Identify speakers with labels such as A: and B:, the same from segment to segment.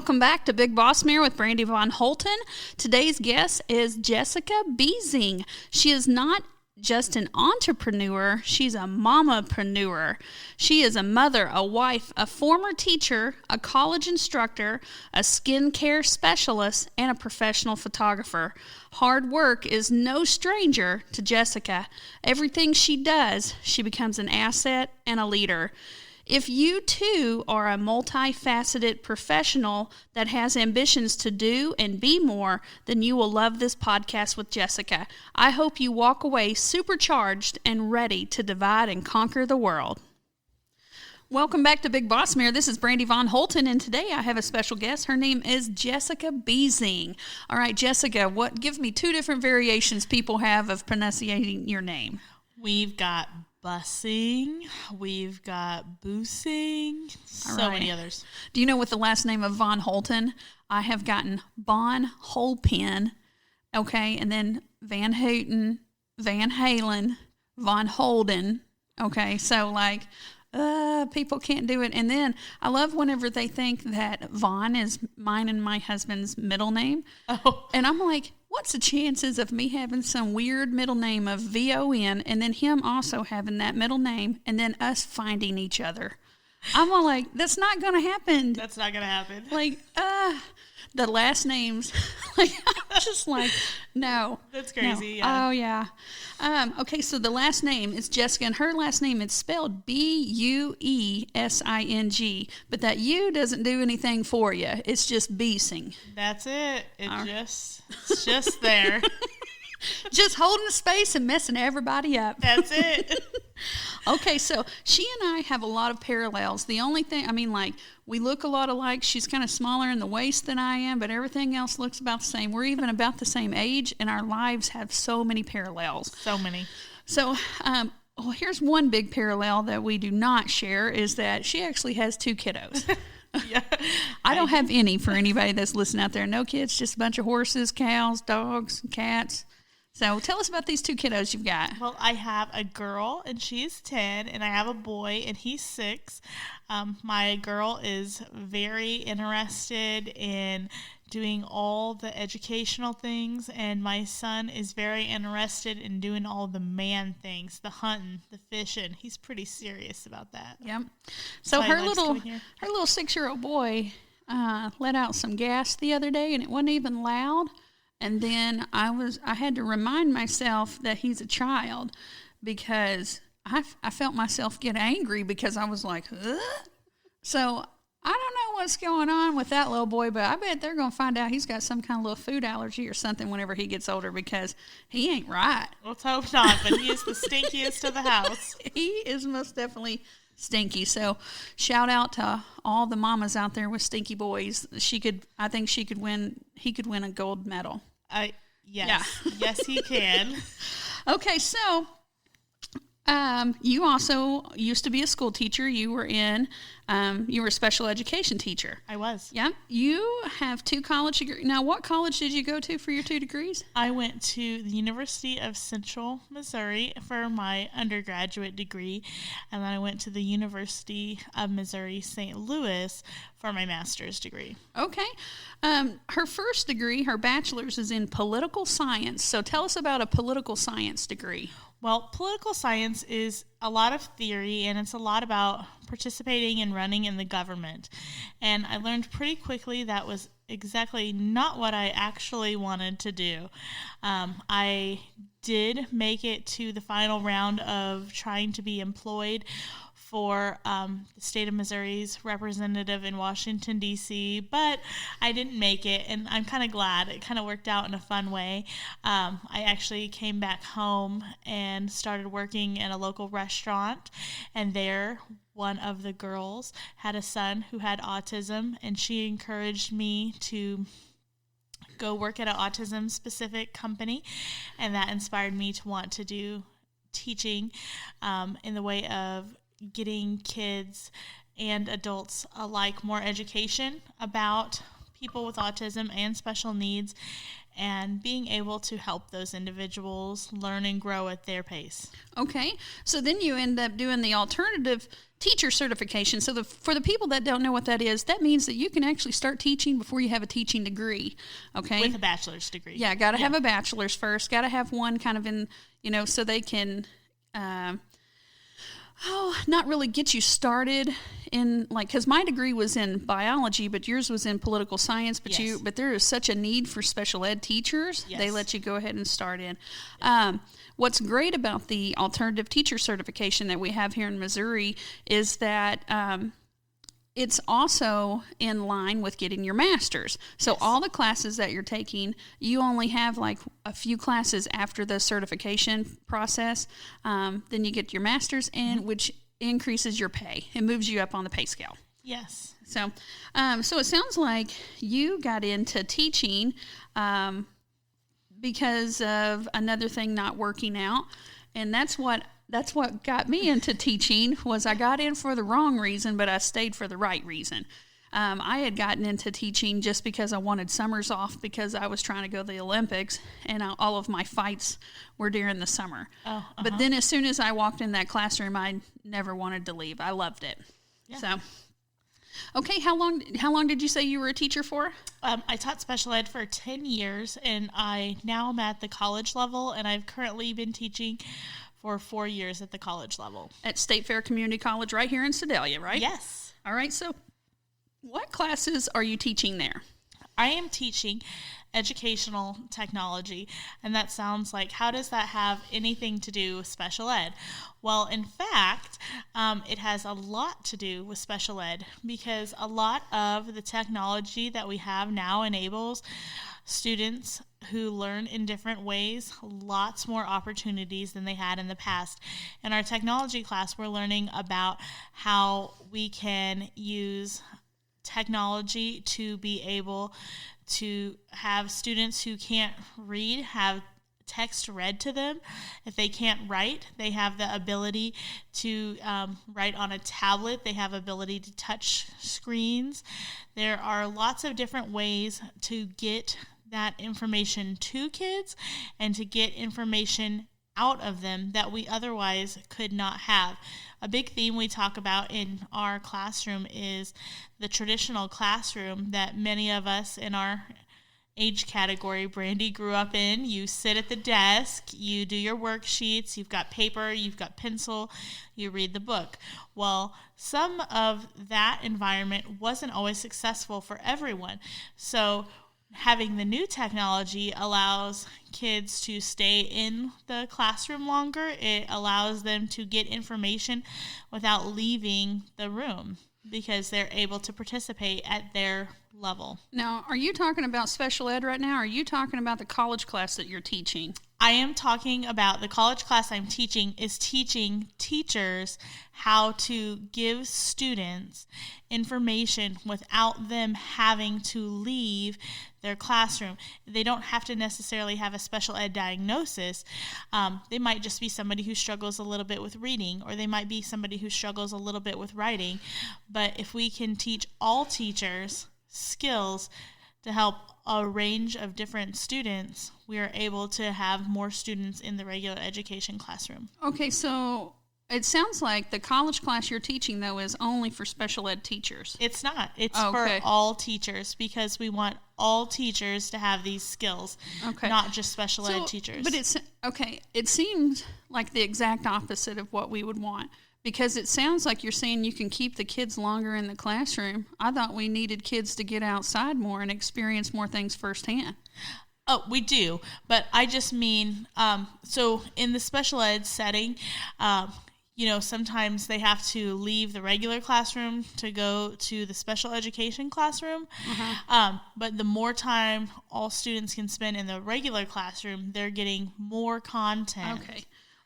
A: welcome back to Big Boss Mare with Brandy Von Holten. Today's guest is Jessica Buesing. She is not just an entrepreneur, she's a mommapreneur. She is a mother, a wife, a former teacher, a college instructor, a skincare specialist, and a professional photographer. Hard work is no stranger to Jessica. Everything she does, she becomes an asset and a leader. If you too are a multifaceted professional that has ambitions to do and be more, then you will love this podcast with Jessica. I hope you walk away supercharged and ready to divide and conquer the world. Welcome back to Big Boss Mare. This is Brandy Von Holten, and today I have a special guest. Her name is Jessica Buesing. All right, Jessica, give me two different variations people have of pronouncing your name.
B: We've got Buesing, we've got Buesing, many others.
A: Do you know with the last name of Von Holten, I have gotten Von Holpen, okay, and then Van Houten, Van Halen, Von Holden, okay, so people can't do it. And then I love whenever they think that Von is mine and my husband's middle name.
B: Oh.
A: And I'm like, what's the chances of me having some weird middle name of VON and then him also having that middle name and then us finding each other? I'm all like, that's not going to happen.
B: That's not going to happen.
A: The last names, I'm just like, no.
B: That's crazy,
A: no.
B: Yeah.
A: Oh, yeah. Okay, so the last name is Jessica, and her last name is spelled Buesing, but that U doesn't do anything for you. It's just Buesing.
B: That's it. It's just there.
A: Just holding the space and messing everybody up.
B: That's it.
A: Okay, so she and I have a lot of parallels. The only thing, we look a lot alike. She's kind of smaller in the waist than I am, but everything else looks about the same. We're even about the same age, and our lives have so many parallels.
B: So many.
A: So, here's one big parallel that we do not share is that she actually has 2 kiddos.
B: Yeah,
A: I don't have any for anybody that's listening out there. No kids, just a bunch of horses, cows, dogs, cats. So tell us about these 2 kiddos you've got.
B: Well, I have a girl, and she's 10, and I have a boy, and he's 6. My girl is very interested in doing all the educational things, and my son is very interested in doing all the man things, the hunting, the fishing. He's pretty serious about that.
A: Yep. So her little 6-year-old boy let out some gas the other day, and it wasn't even loud. And then I had to remind myself that he's a child because I felt myself get angry because I was like, ugh. So I don't know what's going on with that little boy, but I bet they're going to find out he's got some kind of little food allergy or something whenever he gets older because he ain't right.
B: Let's hope not, but he is the stinkiest of the house.
A: He is most definitely stinky. So shout out to all the mamas out there with stinky boys. I think he could win a gold medal.
B: Yes, yes, he can.
A: Okay, so you also used to be a school teacher. You were a special education teacher.
B: I was.
A: Yeah. You have 2 college degrees. Now, what college did you go to for your 2 degrees?
B: I went to the University of Central Missouri for my undergraduate degree, and then I went to the University of Missouri St. Louis for my master's degree.
A: Okay. Her first degree, her bachelor's, is in political science. So tell us about a political science degree.
B: Well, political science is a lot of theory, and it's a lot about participating and running in the government. And I learned pretty quickly that was exactly not what I actually wanted to do. I did make it to the final round of trying to be employed for the state of Missouri's representative in Washington, D.C., but I didn't make it, and I'm kind of glad. It kind of worked out in a fun way. I actually came back home and started working in a local restaurant, and there one of the girls had a son who had autism, and she encouraged me to go work at an autism-specific company, and that inspired me to want to do teaching in the way of getting kids and adults alike more education about people with autism and special needs. and being able to help those individuals learn and grow at their pace.
A: Okay, so then you end up doing the alternative teacher certification. So for the people that don't know what that is, that means that you can actually start teaching before you have a teaching degree, okay?
B: With a bachelor's degree.
A: Yeah, got to have a bachelor's first, got to have one kind of in, so they can, not really get you started in, because my degree was in biology, but yours was in political science, but there is such a need for special ed teachers, they let you go ahead and start in. What's great about the alternative teacher certification that we have here in Missouri is that it's also in line with getting your master's. So all the classes that you're taking, you only have a few classes after the certification process. Then you get your master's in, which increases your pay. It moves you up on the pay scale.
B: Yes.
A: So it sounds like you got into teaching because of another thing not working out, and that's what got me into teaching. Was I got in for the wrong reason, but I stayed for the right reason. I had gotten into teaching just because I wanted summers off because I was trying to go to the Olympics, and all of my fights were during the summer. But then as soon as I walked in that classroom, I never wanted to leave. I loved it. Yeah. So. Okay, how long did you say you were a teacher for?
B: I taught special ed for 10 years, and I now am at the college level, and I've currently been teaching for 4 years at the college level.
A: At State Fair Community College right here in Sedalia, right?
B: Yes.
A: All right, so what classes are you teaching there?
B: I am teaching educational technology, and that sounds like, how does that have anything to do with special ed? Well, in fact, it has a lot to do with special ed, because a lot of the technology that we have now enables students who learn in different ways lots more opportunities than they had in the past. In our technology class, we're learning about how we can use technology to be able to have students who can't read have text read to them. If they can't write, they have the ability to write on a tablet. They have ability to touch screens. There are lots of different ways to get that information to kids and to get information out of them that we otherwise could not have. A big theme we talk about in our classroom is the traditional classroom that many of us in our age category, Brandy, grew up in. You sit at the desk, you do your worksheets, you've got paper, you've got pencil, you read the book. Well, some of that environment wasn't always successful for everyone. So having the new technology allows kids to stay in the classroom longer. It allows them to get information without leaving the room because they're able to participate at their level.
A: Now, are you talking about special ed right now, or are you talking about the college class that you're teaching?
B: I am talking about the college class I'm teaching is teaching teachers how to give students information without them having to leave their classroom. They don't have to necessarily have a special ed diagnosis. They might just be somebody who struggles a little bit with reading, or they might be somebody who struggles a little bit with writing. But if we can teach all teachers skills to help a range of different students, we are able to have more students in the regular education classroom.
A: Okay, so it sounds like the college class you're teaching, though, is only for special ed teachers.
B: It's not. It's for all teachers, because we want all teachers to have these skills, not just special ed teachers.
A: But it seems like the exact opposite of what we would want. Because it sounds like you're saying you can keep the kids longer in the classroom. I thought we needed kids to get outside more and experience more things firsthand.
B: Oh, we do. But I just mean, so in the special ed setting, sometimes they have to leave the regular classroom to go to the special education classroom. But the more time all students can spend in the regular classroom, they're getting more content.
A: Okay.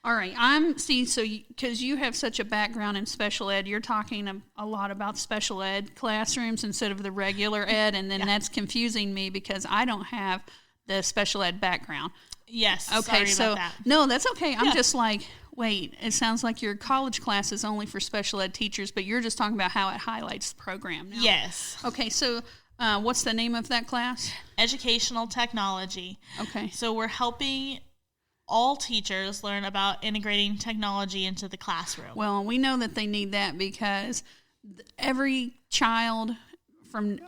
A: All right, because you have such a background in special ed, you're talking a lot about special ed classrooms instead of the regular ed, and then that's confusing me because I don't have the special ed background.
B: Yes, okay, sorry about that.
A: No, that's okay. I'm just like, wait, it sounds like your college class is only for special ed teachers, but you're just talking about how it highlights the program now.
B: Yes.
A: Okay, so What's the name of that class?
B: Educational technology.
A: Okay.
B: So we're helping all teachers learn about integrating technology into the classroom.
A: Well, we know that they need that because every child do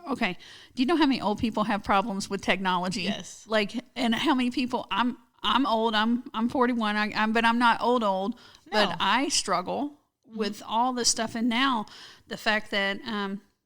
A: you know how many old people have problems with technology?
B: Yes.
A: And how many people, I'm old, I'm 41, but I'm not old,
B: No.
A: but I struggle with all this stuff. And now the fact that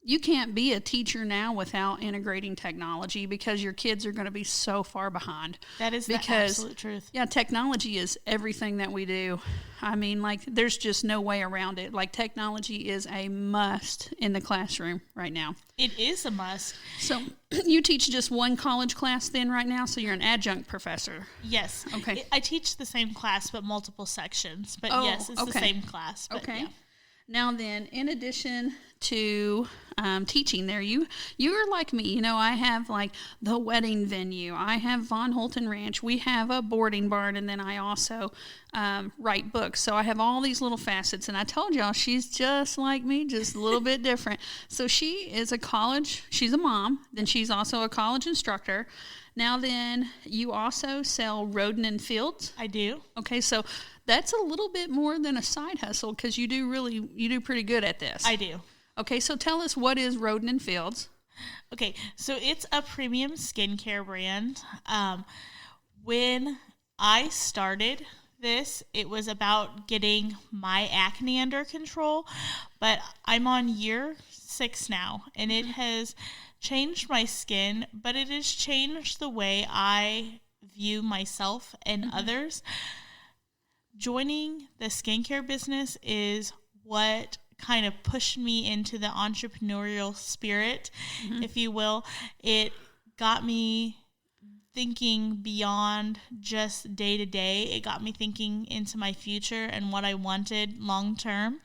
A: you can't be a teacher now without integrating technology because your kids are going to be so far behind.
B: That is the absolute truth.
A: Yeah, technology is everything that we do. I mean, there's just no way around it. Technology is a must in the classroom right now.
B: It is a must.
A: So you teach just one college class then right now? So you're an adjunct professor?
B: Yes.
A: Okay.
B: I teach the same class but multiple sections. But yes, it's the same class. But
A: okay.
B: Yeah.
A: Now then, in addition to teaching there, you're like me. I have the wedding venue. I have Von Holten Ranch. We have a boarding barn, and then I also write books. So I have all these little facets. And I told y'all she's just like me, just a little bit different. So she's a mom. Then she's also a college instructor. Now then, you also sell Roden and Fields.
B: I do.
A: Okay, so that's a little bit more than a side hustle because you do pretty good at this.
B: I do.
A: Okay, so tell us, what is Roden and Fields?
B: Okay, so it's a premium skincare brand. When I started this, it was about getting my acne under control, but I'm on year 6 now, and it has changed my skin, but it has changed the way I view myself and others. Joining the skincare business is what kind of pushed me into the entrepreneurial spirit, if you will. It got me thinking beyond just day to day. It got me thinking into my future and what I wanted long term.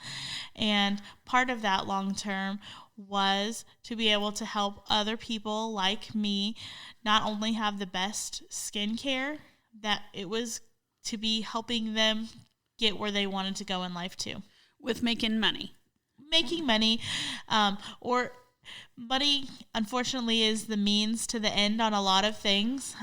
B: And part of that long term was to be able to help other people like me not only have the best skincare, that it was to be helping them get where they wanted to go in life too.
A: With making money.
B: Making money, or money, unfortunately, is the means to the end on a lot of things.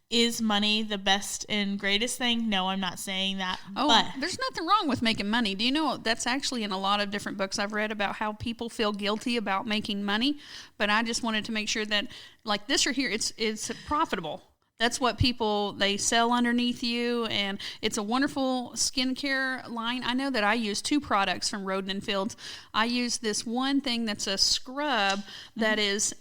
B: Is money the best and greatest thing? No, I'm not saying that.
A: Oh,
B: but
A: there's nothing wrong with making money. Do you know that's actually in a lot of different books I've read about how people feel guilty about making money? But I just wanted to make sure that, this right here, it's profitable. That's what they sell underneath you, and it's a wonderful skincare line. I know that I use 2 products from Roden and Fields. I use this one thing that's a scrub that is,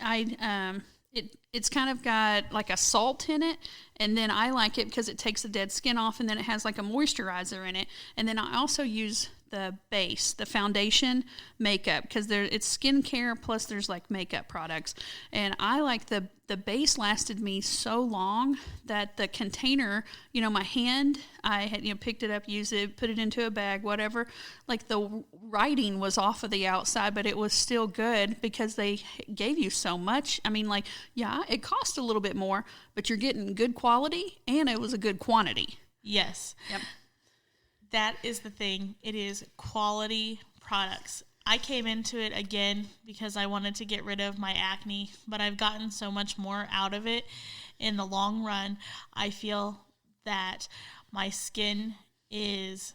A: it's kind of got like a salt in it, and then I like it because it takes the dead skin off, and then it has like a moisturizer in it. And then I also use the base, the foundation makeup, because it's skincare plus there's makeup products. And I like the base lasted me so long that the container, my hand, I had picked it up, used it, put it into a bag, whatever. The writing was off of the outside, but it was still good because they gave you so much. I mean, it cost a little bit more, but you're getting good quality and it was a good quantity.
B: Yes.
A: Yep.
B: That is the thing. It is quality products. I came into it again because I wanted to get rid of my acne, but I've gotten so much more out of it. In the long run, I feel that my skin is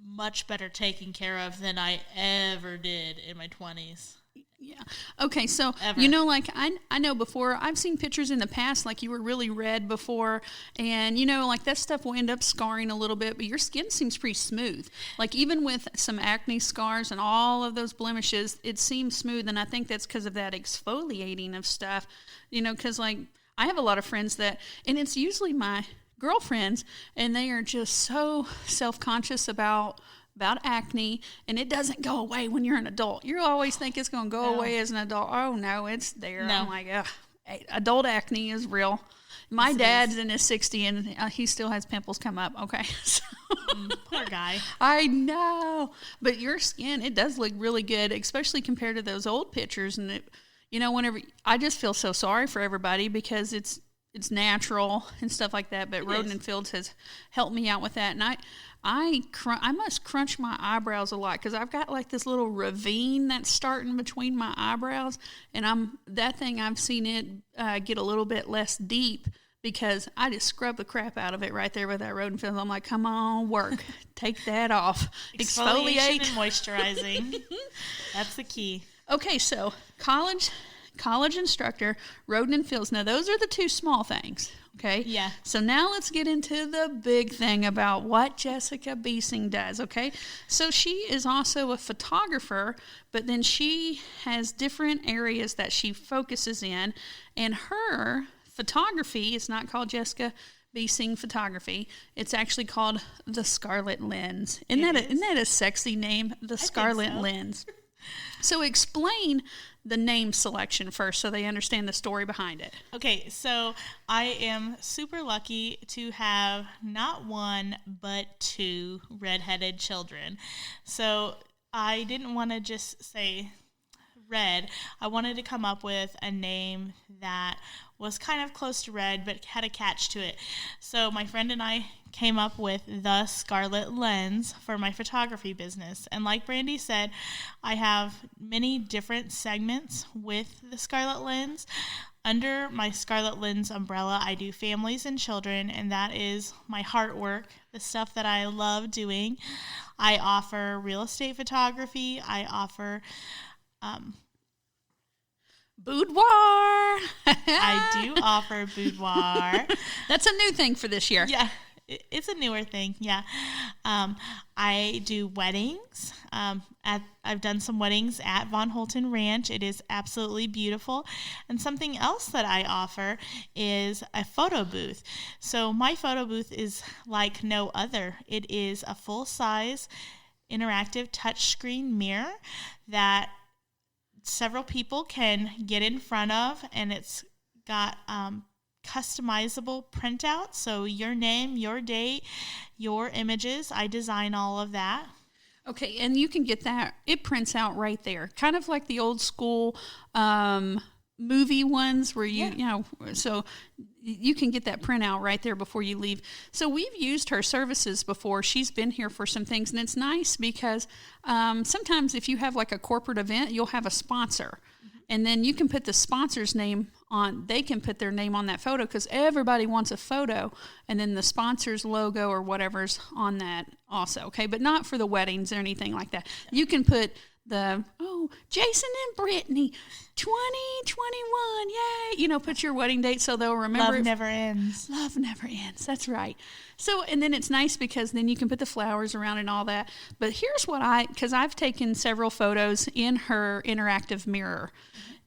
B: much better taken care of than I ever did in my 20s.
A: Yeah. Okay, so,
B: Ever.
A: I know before, I've seen pictures in the past, you were really red before, and, that stuff will end up scarring a little bit, but your skin seems pretty smooth. Even with some acne scars and all of those blemishes, it seems smooth, and I think that's because of that exfoliating of stuff, because, I have a lot of friends and it's usually my girlfriends, and they are just so self-conscious about acne, and it doesn't go away when you're an adult. You always think it's going to go away as an adult. Oh, no, it's there.
B: No.
A: I'm like, ugh. Adult acne is real. My dad's in his 60s, and he still has pimples come up. Okay. So,
B: poor guy.
A: I know. But your skin, it does look really good, especially compared to those old pictures. And, whenever I just feel so sorry for everybody because it's it's natural and stuff like that. But Roden and Fields has helped me out with that, and I must crunch my eyebrows a lot because I've got like this little ravine that's starting between my eyebrows, and I've seen it get a little bit less deep because I just scrub the crap out of it right there with that Roden Fields. I'm like, come on, work, take that off, exfoliate,
B: and moisturizing. That's the key.
A: Okay, so college instructor, Roden and Fields. Now those are the two small things. Okay.
B: Yeah.
A: So now let's get into the big thing about what Jessica Buesing does. Okay. So she is also a photographer, but then she has different areas that she focuses in, and her photography is not called Jessica Buesing Photography. It's actually called the Scarlet Lens. Isn't that a sexy name? The Scarlet Lens. So explain the name selection first so they understand the story behind it.
B: Okay, so I am super lucky to have not one, but two redheaded children. So I didn't want to just say red. I wanted to come up with a name that was kind of close to red, but had a catch to it. So my friend and I came up with the Scarlet Lens for my photography business. And like Brandy said, I have many different segments with the Scarlet Lens. Under my Scarlet Lens umbrella, I do families and children, and that is my heart work, the stuff that I love doing. I offer real estate photography. I offer
A: boudoir.
B: I do offer boudoir.
A: That's a new thing for this year.
B: Yeah, it's a newer thing. Yeah. I do weddings. I've done some weddings at Von Holten Ranch. It is absolutely beautiful. And something else that I offer is a photo booth. So my photo booth is like no other. It is a full-size interactive touchscreen mirror that several people can get in front of, and it's got customizable printouts. So your name, your date, your images, I design all of that.
A: Okay, and you can get that. It prints out right there, kind of like the old school movie ones where you know, so you can get that printout right there before you leave. So we've used her services before. She's been here for some things, and it's nice because sometimes if you have like a corporate event, you'll have a sponsor. And then you can put the sponsor's name on, they can put their name on that photo because everybody wants a photo. And then the sponsor's logo or whatever's on that also. Okay, but not for the weddings or anything like that. You can put Jason and Brittany, 2021, yay. You know, put your wedding date so they'll remember.
B: Love never ends.
A: Love never ends. That's right. So, and then it's nice because then you can put the flowers around and all that. But here's what because I've taken several photos in her interactive mirror.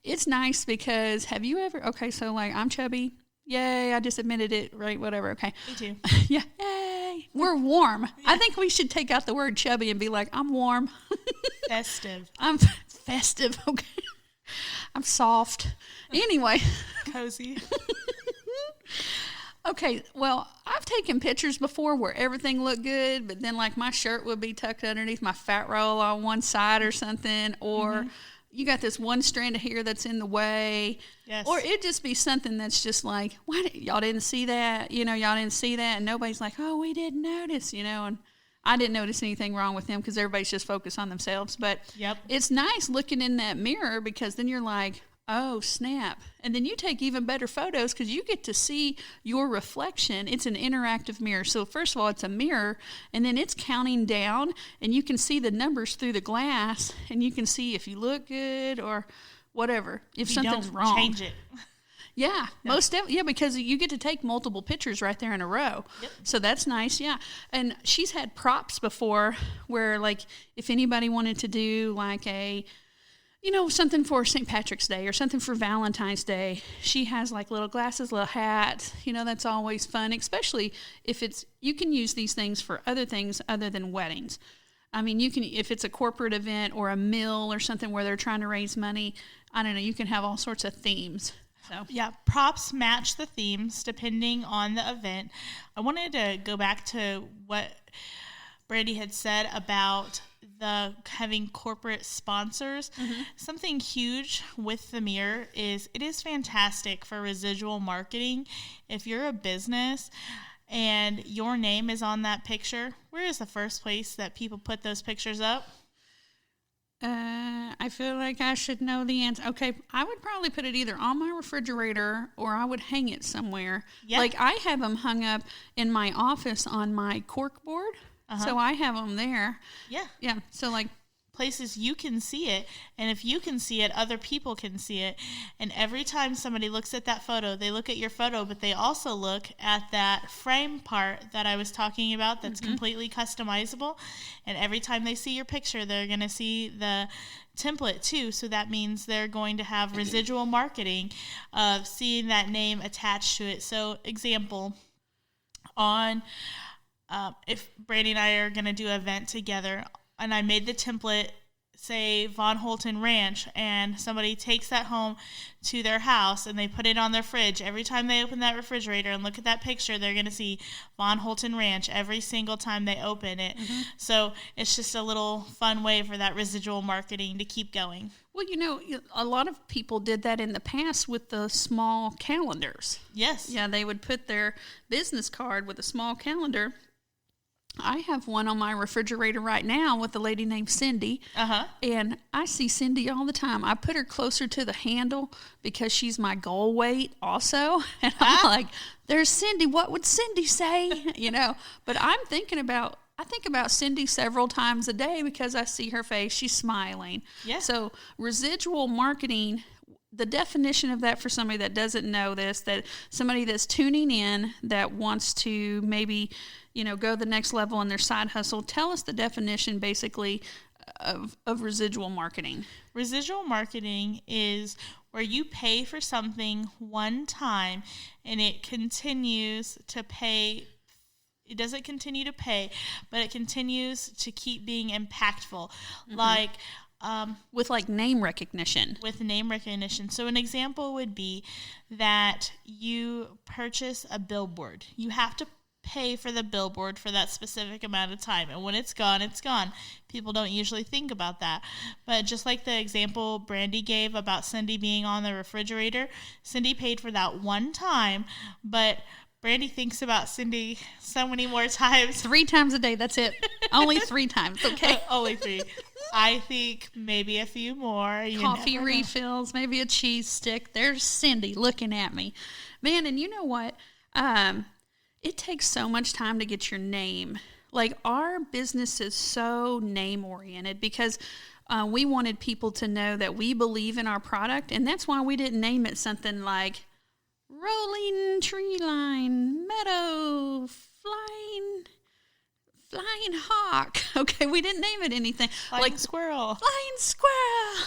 A: It's nice because okay, so like I'm chubby. Yay, I just admitted it, right? Whatever, okay.
B: Me too.
A: Yeah, yay. We're warm. Yeah. I think we should take out the word chubby and be like, I'm warm.
B: Festive.
A: I'm festive, okay. I'm soft. Anyway.
B: Cozy.
A: Okay, well, I've taken pictures before where everything looked good, but then like my shirt would be tucked underneath my fat roll on one side or something, or you got this one strand of hair that's in the way.
B: Yes.
A: Or it'd just be something that's just like, y'all didn't see that? You know, y'all didn't see that? And nobody's like, oh, we didn't notice, you know, and I didn't notice anything wrong with them because everybody's just focused on themselves. But It's nice looking in that mirror because then you're like, oh, snap. And then you take even better photos because you get to see your reflection. It's an interactive mirror. So first of all, it's a mirror, and then it's counting down, and you can see the numbers through the glass, and you can see if you look good or whatever. If something's wrong.
B: Change it.
A: Yeah, most definitely. Yeah, because you get to take multiple pictures right there in a row.
B: Yep.
A: So that's nice, yeah. And she's had props before where, like, if anybody wanted to do, like, something for St. Patrick's Day or something for Valentine's Day, she has, like, little glasses, little hats. You know, that's always fun, especially if you can use these things for other things other than weddings. I mean, you can, if it's a corporate event or a meal or something where they're trying to raise money, I don't know, you can have all sorts of themes. So.
B: Yeah, props match the themes depending on the event. I wanted to go back to what Brandy had said about the having corporate sponsors, something huge with the Mare is it is fantastic for residual marketing. If you're a business and your name is on that picture, where is the first place that people put those pictures up?
A: I feel like I should know the answer. Okay, I would probably put it either on my refrigerator or I would hang it somewhere.
B: Yeah.
A: Like I have them hung up in my office on my cork board, so I have them there.
B: Yeah.
A: Yeah, so like
B: places you can see it, and if you can see it, other people can see it. And every time somebody looks at that photo, they look at your photo, but they also look at that frame part that I was talking about that's completely customizable. And every time they see your picture, they're going to see the template too. So that means they're going to have residual marketing of seeing that name attached to it. So example, on if Brandy and I are going to do an event together, and I made the template, say, Von Holten Ranch, and somebody takes that home to their house and they put it on their fridge. Every time they open that refrigerator and look at that picture, they're going to see Von Holten Ranch every single time they open it. So it's just a little fun way for that residual marketing to keep going.
A: Well, you know, a lot of people did that in the past with the small calendars.
B: Yes.
A: Yeah, they would put their business card with a small calendar. I have one on my refrigerator right now with a lady named Cindy, and I see Cindy all the time. I put her closer to the handle because she's my goal weight also, and I'm like, there's Cindy. What would Cindy say? You know, but I think about Cindy several times a day because I see her face. She's smiling.
B: Yeah.
A: So residual marketing, the definition of that for somebody that doesn't know this, that somebody that's tuning in that wants to maybe, you know, go the next level in their side hustle, tell us the definition basically of residual marketing.
B: Residual marketing is where you pay for something one time and it continues to pay. It doesn't continue to pay, but it continues to keep being impactful. Like,
A: with like name recognition.
B: With name recognition. So an example would be that you purchase a billboard. You have to pay for the billboard for that specific amount of time. And when it's gone, it's gone. People don't usually think about that. But just like the example Brandy gave about Cindy being on the refrigerator, Cindy paid for that one time, but Brandy thinks about Cindy so many more times.
A: 3 times a day, that's it. Only 3 times, okay?
B: Only 3. I think maybe a few more.
A: Coffee refills, maybe a cheese stick. There's Cindy looking at me. Man, and you know what? It takes so much time to get your name. Like, our business is so name-oriented because we wanted people to know that we believe in our product, and that's why we didn't name it something like Rolling Tree Line, Meadow, Flying Hawk. Okay, we didn't name it anything.
B: Flying Squirrel.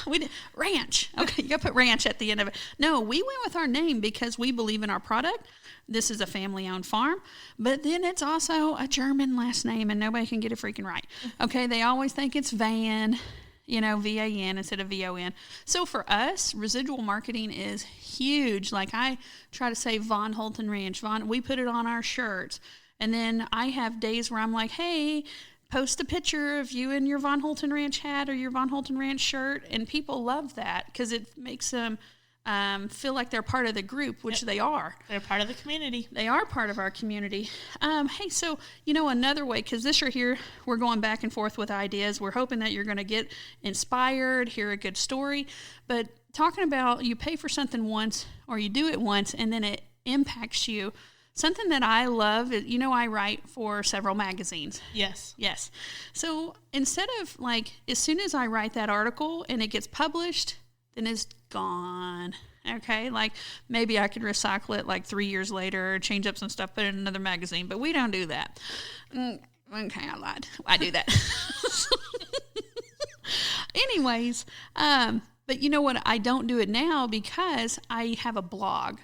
A: We did Ranch. Okay, you got to put ranch at the end of it. No, we went with our name because we believe in our product. This is a family-owned farm, but then it's also a German last name, and nobody can get it freaking right. Okay, they always think it's Van, you know, V-A-N instead of V-O-N. So for us, residual marketing is huge. Like, I try to say Von Holten Ranch. We put it on our shirts. And then I have days where I'm like, hey, post a picture of you in your Von Holten Ranch hat or your Von Holten Ranch shirt. And people love that because it makes them feel like they're part of the group, which they are.
B: They're part of the community.
A: They are part of our community. Hey, so, you know, another way, because this year here, we're going back and forth with ideas. We're hoping that you're going to get inspired, hear a good story. But talking about you pay for something once or you do it once and then it impacts you. Something that I love is, you know, I write for several magazines.
B: Yes.
A: Yes. So instead of like, as soon as I write that article and it gets published, then it's gone. Okay. Like maybe I could recycle it like 3 years later, change up some stuff, put it in another magazine, but we don't do that. Okay. I lied. I do that. Anyways. But you know what? I don't do it now because I have a blog.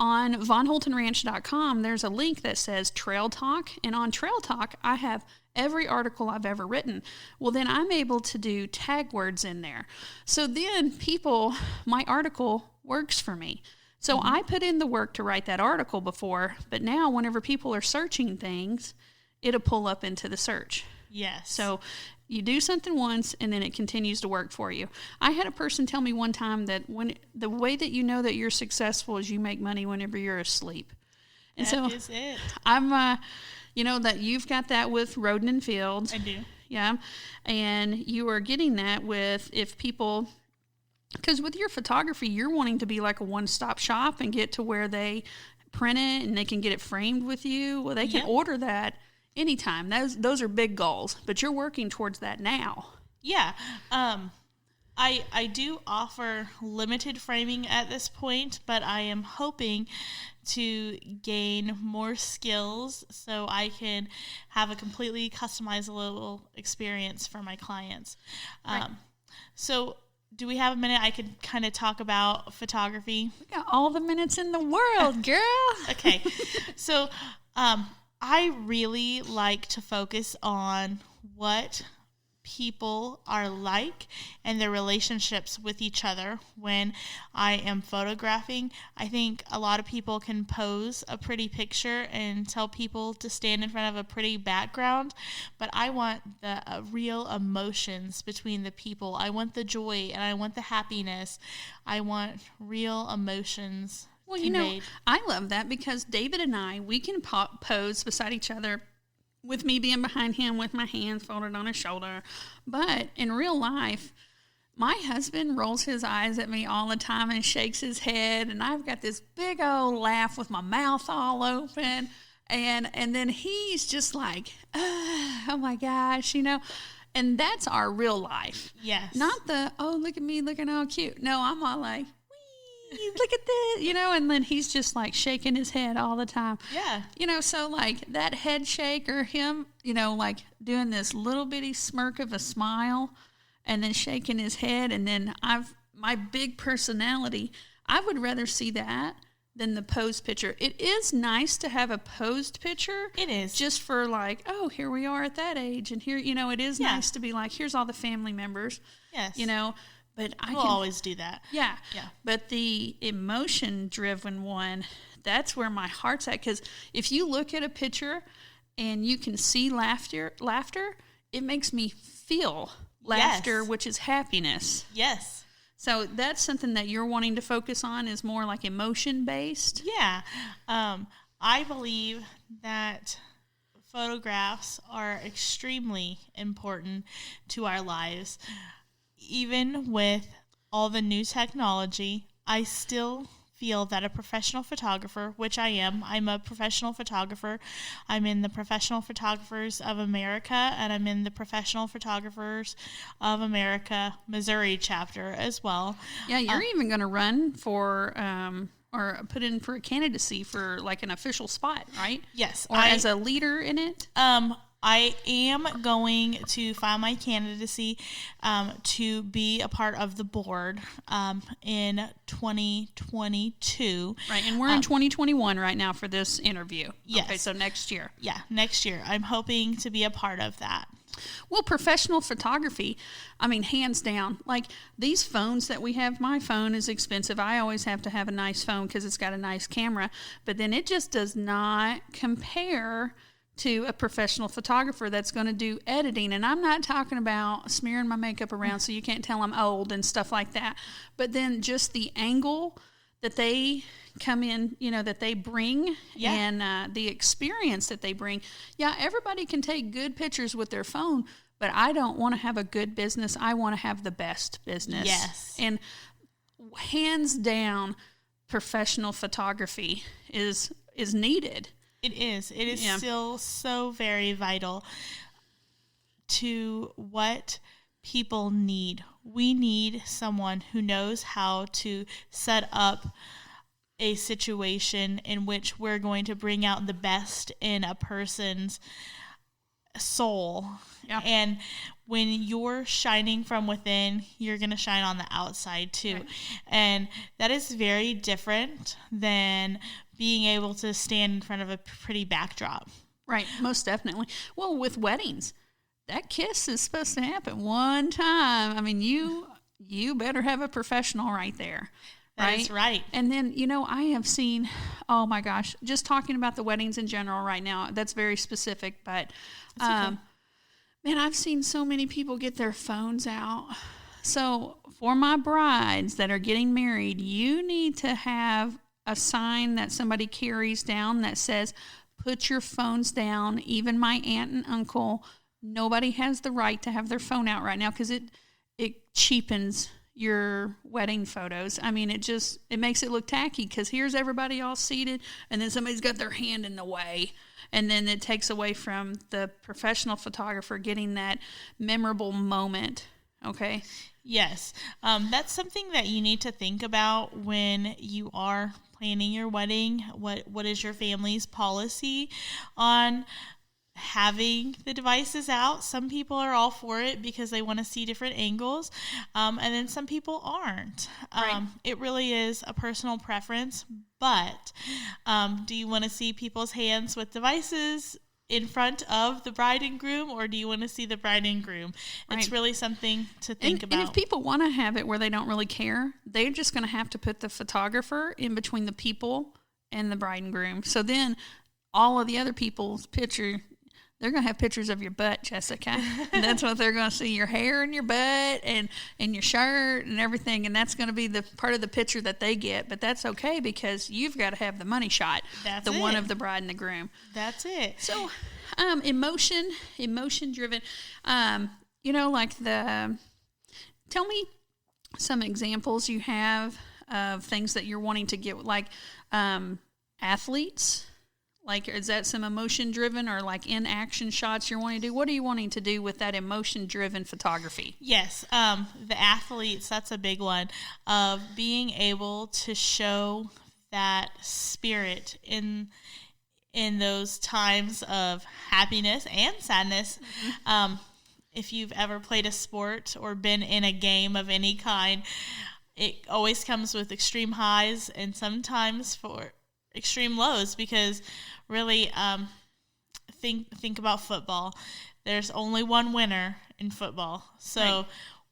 A: On vonholtenranch.com, there's a link that says Trail Talk, and on Trail Talk, I have every article I've ever written. Well, then I'm able to do tag words in there. So then my article works for me. So I put in the work to write that article before, but now whenever people are searching things, it'll pull up into the search.
B: Yes.
A: So you do something once and then it continues to work for you. I had a person tell me one time that when the way that you know that you're successful is you make money whenever you're asleep. And
B: that is it.
A: I'm, you know, that you've got that with Roden and Fields.
B: I do.
A: Yeah. And you are getting that with if people, because with your photography, you're wanting to be like a one-stop shop and get to where they print it and they can get it framed with you. Well, they can order that anytime. Those are big goals, but you're working towards that now.
B: Yeah. I do offer limited framing at this point, but I am hoping to gain more skills so I can have a completely customizable experience for my clients.
A: Right.
B: So do we have a minute I could kind of talk about photography?
A: We got all the minutes in the world, girl.
B: Okay. So I really like to focus on what people are like and their relationships with each other when I am photographing. I think a lot of people can pose a pretty picture and tell people to stand in front of a pretty background, but I want the real emotions between the people. I want the joy and I want the happiness. I want real emotions.
A: Well, you know, I love that because David and I, we can pose beside each other with me being behind him with my hands folded on his shoulder. But in real life, my husband rolls his eyes at me all the time and shakes his head. And I've got this big old laugh with my mouth all open. And then he's just like, oh my gosh, you know. And that's our real life.
B: Yes.
A: Not the, oh, look at me looking all cute. No, I'm all like, look at this, you know, and then he's just like shaking his head all the time.
B: Yeah.
A: You know, so like that head shake or him, you know, like doing this little bitty smirk of a smile and then shaking his head. And then my big personality, I would rather see that than the posed picture. It is nice to have a posed picture.
B: It is.
A: Just for like, oh, here we are at that age. And here, you know, it is nice to be like, here's all the family members.
B: Yes.
A: You know. But I
B: will always do that.
A: Yeah. But the emotion-driven one, that's where my heart's at. Because if you look at a picture and you can see laughter, it makes me feel laughter, which is happiness.
B: Yes.
A: So that's something that you're wanting to focus on is more like emotion-based?
B: Yeah. I believe that photographs are extremely important to our lives. Even with all the new technology, I still feel that a professional photographer, which I am, I'm a professional photographer. I'm in the Professional Photographers of America, and I'm in the Professional Photographers of America Missouri chapter as well.
A: Yeah, you're even going to run for or put in for a candidacy for like an official spot, right?
B: Yes.
A: Or as a leader in it?
B: I am going to file my candidacy to be a part of the board in 2022.
A: Right, and we're in 2021 right now for this interview.
B: Yes.
A: Okay, so next year.
B: Yeah, next year. I'm hoping to be a part of that.
A: Well, professional photography, I mean, hands down. Like these phones that we have, my phone is expensive. I always have to have a nice phone because it's got a nice camera. But then it just does not compare to a professional photographer that's going to do editing. And I'm not talking about smearing my makeup around so you can't tell I'm old and stuff like that. But then just the angle that they come in, you know, that they bring and the experience that they bring. Yeah, everybody can take good pictures with their phone, but I don't want to have a good business. I want to have the best business.
B: Yes.
A: And hands down, professional photography is needed.
B: It is. It is still so very vital to what people need. We need someone who knows how to set up a situation in which we're going to bring out the best in a person's soul. Yeah. And when you're shining from within, you're going to shine on the outside too. Right. And that is very different than being able to stand in front of a pretty backdrop.
A: Right, most definitely. Well, with weddings, that kiss is supposed to happen one time. I mean, you better have a professional right there. Right?
B: That's right.
A: And then, you know, I have seen, oh my gosh, just talking about the weddings in general right now, that's very specific, but Man, I've seen so many people get their phones out. So for my brides that are getting married, you need to have a sign that somebody carries down that says, put your phones down. Even my aunt and uncle, nobody has the right to have their phone out right now because it cheapens your wedding photos. I mean, it makes it look tacky because here's everybody all seated and then somebody's got their hand in the way. And then it takes away from the professional photographer getting that memorable moment. Okay.
B: Yes. That's something that you need to think about when you are planning your wedding. What is your family's policy on having the devices out? Some people are all for it because they want to see different angles, and then some people aren't.
A: Right.
B: It really is a personal preference, but do you want to see people's hands with devices in front of the bride and groom, or do you want to see the bride and groom?
A: Right.
B: It's really something to think about.
A: And if people want to have it where they don't really care, they're just going to have to put the photographer in between the people and the bride and groom. So then all of the other people's picture, they're going to have pictures of your butt, Jessica. And that's what they're going to see, your hair and your butt and your shirt and everything. And that's going to be the part of the picture that they get. But that's okay because you've got to have the money shot.
B: That's
A: the
B: it.
A: one of the bride and the groom.
B: That's it.
A: So emotion driven, tell me some examples you have of things that you're wanting to get, like athletes. Like, is that some emotion-driven or, like, in-action shots you're wanting to do? What are you wanting to do with that emotion-driven photography?
B: Yes, the athletes, that's a big one, of being able to show that spirit in those times of happiness and sadness. Mm-hmm. If you've ever played a sport or been in a game of any kind, it always comes with extreme highs and sometimes for extreme lows, because really think about football. There's only one winner in football, so right.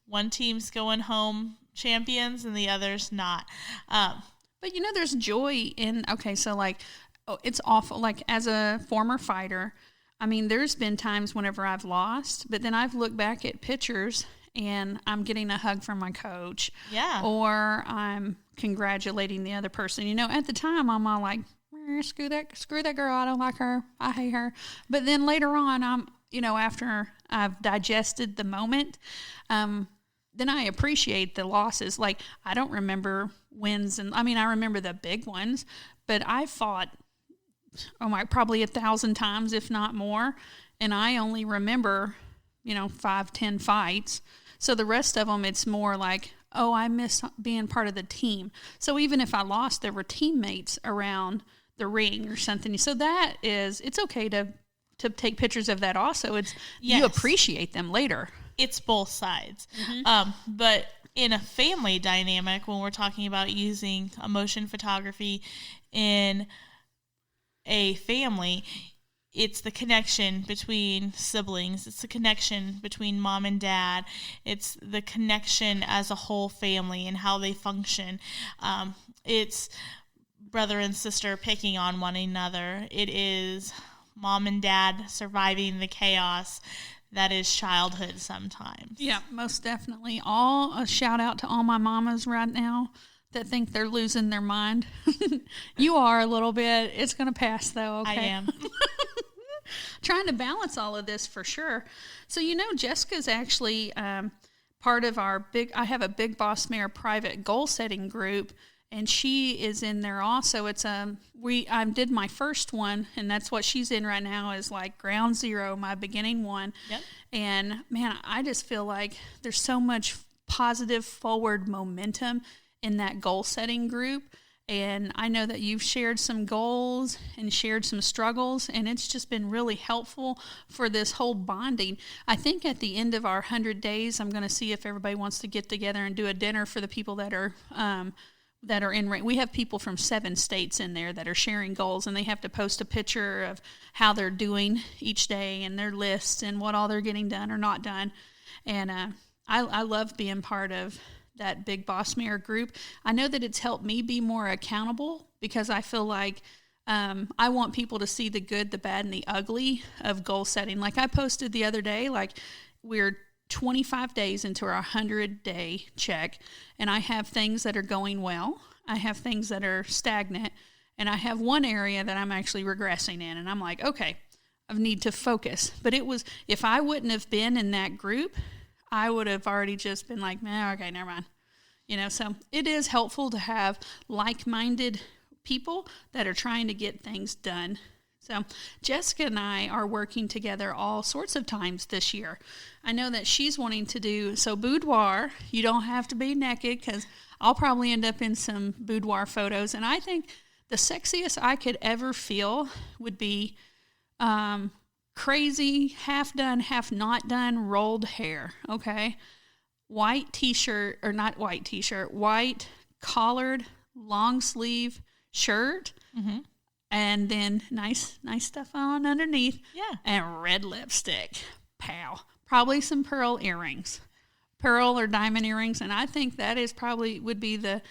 B: One team's going home champions and the other's not.
A: But there's joy in, it's awful, like as a former fighter, I mean, there's been times whenever I've lost, but then I've looked back at pictures and I'm getting a hug from my coach.
B: Yeah.
A: Or I'm congratulating the other person. At the time, I'm all like, screw that girl. I don't like her. I hate her. But then later on, after I've digested the moment, then I appreciate the losses. Like, I don't remember wins. I remember the big ones, but I fought, probably 1,000 times, if not more. And I only remember, 5-10 fights. So the rest of them, it's more like, oh, I miss being part of the team. So even if I lost, there were teammates around the ring or something. So it's okay to take pictures of that also. Yes. You appreciate them later.
B: It's both sides. Mm-hmm. But in a family dynamic, when we're talking about using emotion photography in a family, it's the connection between siblings. It's the connection between mom and dad. It's the connection as a whole family and how they function. It's brother and sister picking on one another. It is mom and dad surviving the chaos that is childhood sometimes.
A: Yeah, most definitely. A shout out to all my mamas right now that think they're losing their mind. You are a little bit. It's going to pass though, okay?
B: I am.
A: Trying to balance all of this for sure. So, Jessica's actually part of I have a Big Boss Mare private goal setting group, and she is in there also. It's I did my first one, and that's what she's in right now, is like ground zero, my beginning one.
B: Yep.
A: And man, I just feel like there's so much positive forward momentum in that goal setting group. And I know that you've shared some goals and shared some struggles, and it's just been really helpful for this whole bonding. I think at the end of our 100 days, I'm going to see if everybody wants to get together and do a dinner for the people that are in. We have people from 7 states in there that are sharing goals, and they have to post a picture of how they're doing each day and their lists and what all they're getting done or not done. And I love being part of that Big Boss Mare group. I know that it's helped me be more accountable because I feel like I want people to see the good, the bad, and the ugly of goal setting. Like I posted the other day, like we're 25 days into our 100-day check, and I have things that are going well. I have things that are stagnant, and I have one area that I'm actually regressing in, and I'm like, okay, I need to focus. But it was, if I wouldn't have been in that group, I would have already just been like, nah, okay, never mind. So it is helpful to have like-minded people that are trying to get things done. So Jessica and I are working together all sorts of times this year. I know that she's wanting to do, so boudoir, you don't have to be naked because I'll probably end up in some boudoir photos. And I think the sexiest I could ever feel would be crazy, half done, half not done, rolled hair, okay? White t-shirt, or not white t-shirt, white collared, long sleeve shirt, and then nice stuff on underneath, and red lipstick, pow. Probably some pearl earrings, pearl or diamond earrings, and I think that is probably would be the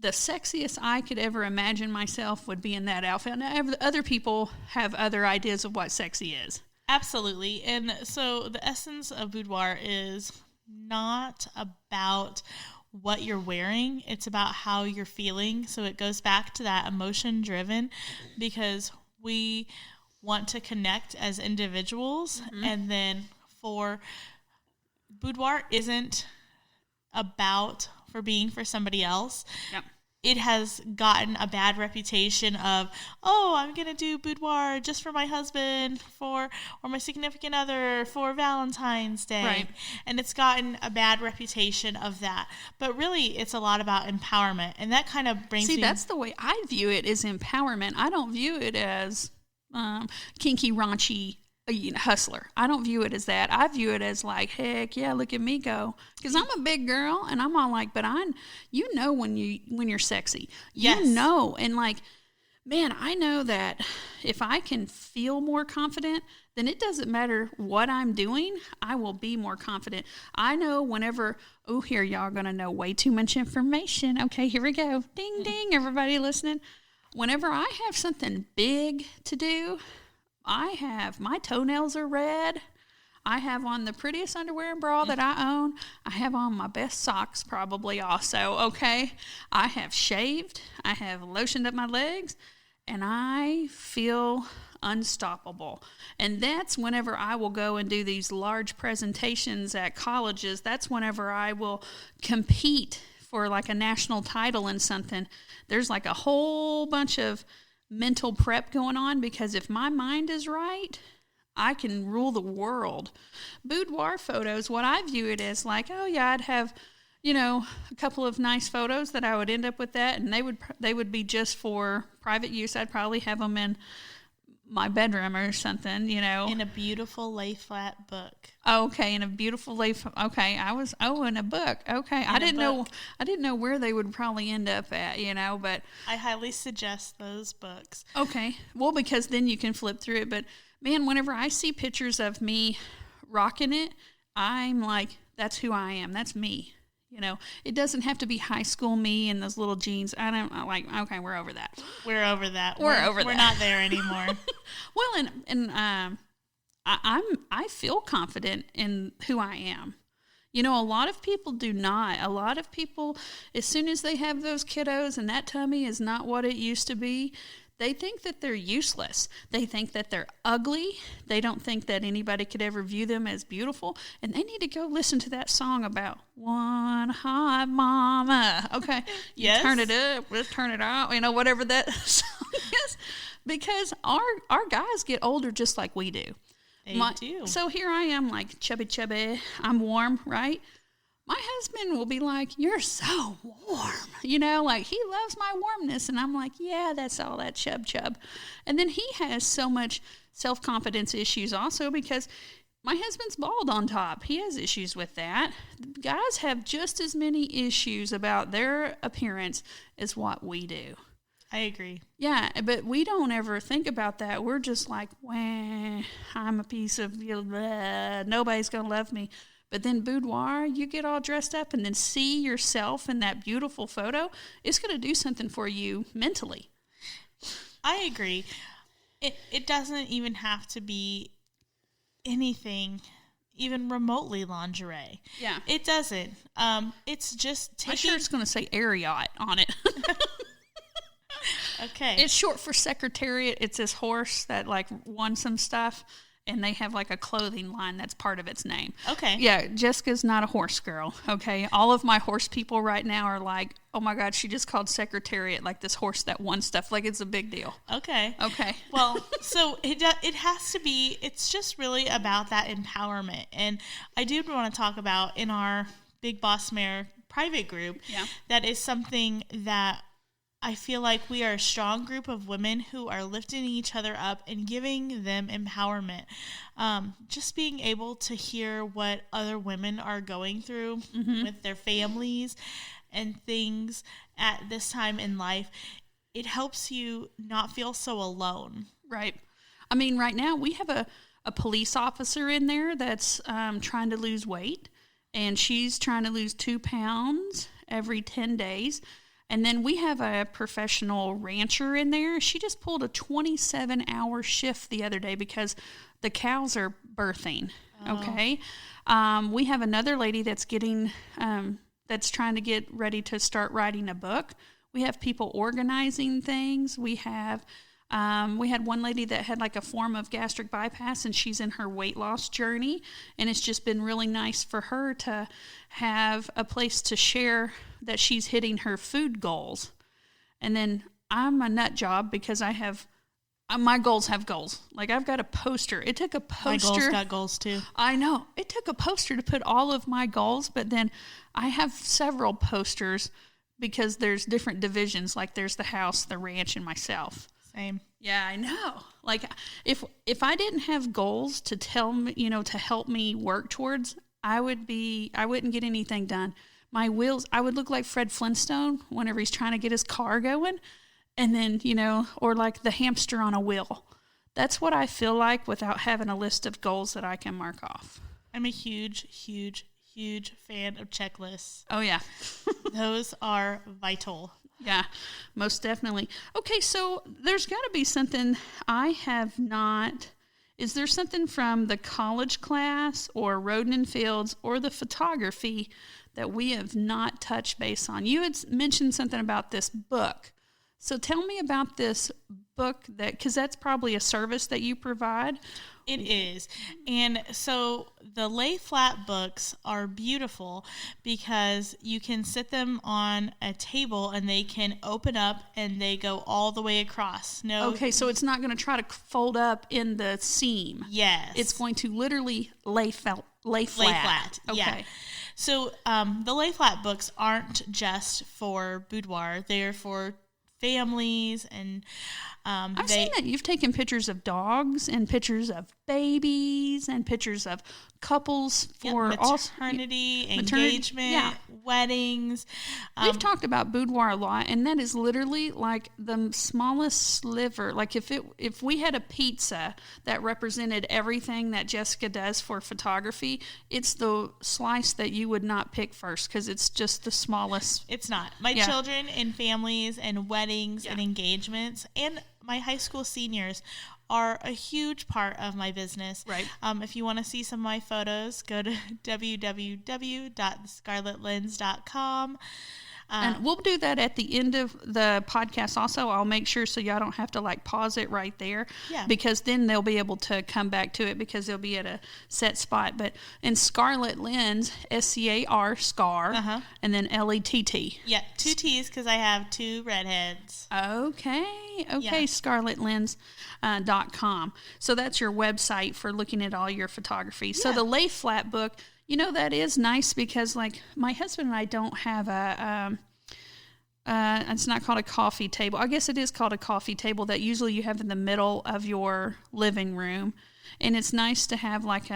A: sexiest I could ever imagine myself would be in that outfit. Now, other people have other ideas of what sexy is.
B: Absolutely, and so the essence of boudoir is not about what you're wearing, it's about how you're feeling. So it goes back to that emotion driven, because we want to connect as individuals. And then for boudoir isn't about for being for somebody else.
A: Yep.
B: It has gotten a bad reputation of, oh, I'm going to do boudoir just for my husband or my significant other for Valentine's Day.
A: Right.
B: And it's gotten a bad reputation of that. But really, it's a lot about empowerment. And that kind of brings me...
A: that's the way I view it, is empowerment. I don't view it as kinky, raunchy, hustler. I don't view it as that. I view it as like, heck yeah, look at me go. Because I'm a big girl, and I'm all like, but when you're sexy.
B: Yes.
A: And like, man, I know that if I can feel more confident, then it doesn't matter what I'm doing, I will be more confident. I know whenever, here, y'all are going to know way too much information. Okay, here we go. Ding, ding, everybody listening. Whenever I have something big to do, my toenails are red. I have on the prettiest underwear and bra that I own. I have on my best socks probably also, okay? I have shaved. I have lotioned up my legs, and I feel unstoppable. And that's whenever I will go and do these large presentations at colleges. That's whenever I will compete for like a national title in something. There's like a whole bunch of mental prep going on, because if my mind is right, I can rule the world. Boudoir photos, what I view it as like, oh yeah, I'd have, a couple of nice photos that I would end up with that, and they would be just for private use. I'd probably have them in my bedroom or something,
B: In a beautiful lay flat book.
A: Okay, in a beautiful lay. Okay, in a book. Okay, I didn't know where they would probably end up at, but
B: I highly suggest those books.
A: Okay, well, because then you can flip through it. But man, whenever I see pictures of me rocking it, I'm like, that's who I am. That's me. It doesn't have to be high school me in those little jeans. I don't like. Okay, we're over that.
B: We're over that.
A: We're
B: not there anymore.
A: Well, and I feel confident in who I am. A lot of people do not. A lot of people, as soon as they have those kiddos and that tummy is not what it used to be, they think that they're useless. They think that they're ugly. They don't think that anybody could ever view them as beautiful. And they need to go listen to that song about one hot mama. Okay.
B: Yes.
A: Turn it up. Let's turn it out. Whatever that song is. Because our guys get older just like we do.
B: They do.
A: So here I am, like chubby. I'm warm, right? My husband will be like, you're so warm. Like he loves my warmness. And I'm like, yeah, that's all that chub. And then he has so much self-confidence issues also, because my husband's bald on top. He has issues with that. Guys have just as many issues about their appearance as what we do.
B: I agree.
A: Yeah, but we don't ever think about that. We're just like, wah, I'm a piece of, nobody's going to love me. But then boudoir, you get all dressed up and then see yourself in that beautiful photo. It's going to do something for you mentally.
B: I agree. It doesn't even have to be anything even remotely lingerie.
A: Yeah.
B: It doesn't. It's just taking...
A: I'm sure it's going to say Ariat on it.
B: Okay.
A: It's short for Secretariat. It's this horse that, like, won some stuff, and they have, like, a clothing line that's part of its name.
B: Okay.
A: Yeah, Jessica's not a horse girl, okay? All of my horse people right now are like, oh, my God, she just called Secretariat, like, this horse that won stuff. Like, it's a big deal.
B: Okay.
A: Okay.
B: Well, so it has to be, it's just really about that empowerment. And I do want to talk about in our Big Boss Mare private group, that is something that I feel like we are a strong group of women who are lifting each other up and giving them empowerment. Just being able to hear what other women are going through with their families and things at this time in life, it helps you not feel so alone.
A: Right. I mean, right now we have a police officer in there that's trying to lose weight, and she's trying to lose 2 pounds every 10 days. And then we have a professional rancher in there. She just pulled a 27-hour shift the other day because the cows are birthing. Okay. We have another lady that's that's trying to get ready to start writing a book. We have people organizing things. We had one lady that had like a form of gastric bypass, and she's in her weight loss journey. And it's just been really nice for her to have a place to share that she's hitting her food goals. And then I'm a nut job because I have, my goals have goals. Like, I've got a poster. It took a poster.
B: My goals got goals too.
A: I know. It took a poster to put all of my goals, but then I have several posters because there's different divisions. Like, there's the house, the ranch, and myself.
B: Same.
A: Yeah, I know. Like, if I didn't have goals to tell me, to help me work towards, I wouldn't get anything done. My wheels, I would look like Fred Flintstone whenever he's trying to get his car going, and then, or like the hamster on a wheel. That's what I feel like without having a list of goals that I can mark off.
B: I'm a huge, huge, huge fan of checklists.
A: Oh, yeah.
B: Those are vital.
A: Yeah, most definitely. Okay, so there's got to be something I have not. Is there something from the college class or Road and Fields or the photography that we have not touched base on? You had mentioned something about this book. So tell me about this book, because that's probably a service that you provide.
B: It is. And so the lay flat books are beautiful because you can sit them on a table and they can open up and they go all the way across.
A: Okay, so it's not going to try to fold up in the seam.
B: Yes.
A: It's going to literally lay flat. Lay flat. Okay.
B: Yeah. So the lay flat books aren't just for boudoir. They're for families, and
A: I've seen that you've taken pictures of dogs and pictures of babies and pictures of couples for
B: maternity, engagement, weddings.
A: We've talked about boudoir a lot, and that is literally like the smallest sliver. Like if we had a pizza that represented everything that Jessica does for photography, it's the slice that you would not pick first because it's just the smallest.
B: It's not. My children and families and weddings and engagements and my high school seniors are a huge part of my business.
A: Right.
B: If you want to see some of my photos, go to www.thescarletlens.com.
A: And we'll do that at the end of the podcast also. I'll make sure so y'all don't have to like pause it right there.
B: Yeah.
A: Because then they'll be able to come back to it because they'll be at a set spot. But in Scarlet Lens, SCAR, SCAR, and then LETT.
B: Yeah, 2 T's because I have 2 redheads.
A: Okay, scarletlens.com. So that's your website for looking at all your photography. Yeah. So the lay flat book, that is nice because like my husband and I don't have it's not called a coffee table. I guess it is called a coffee table that usually you have in the middle of your living room. And it's nice to have like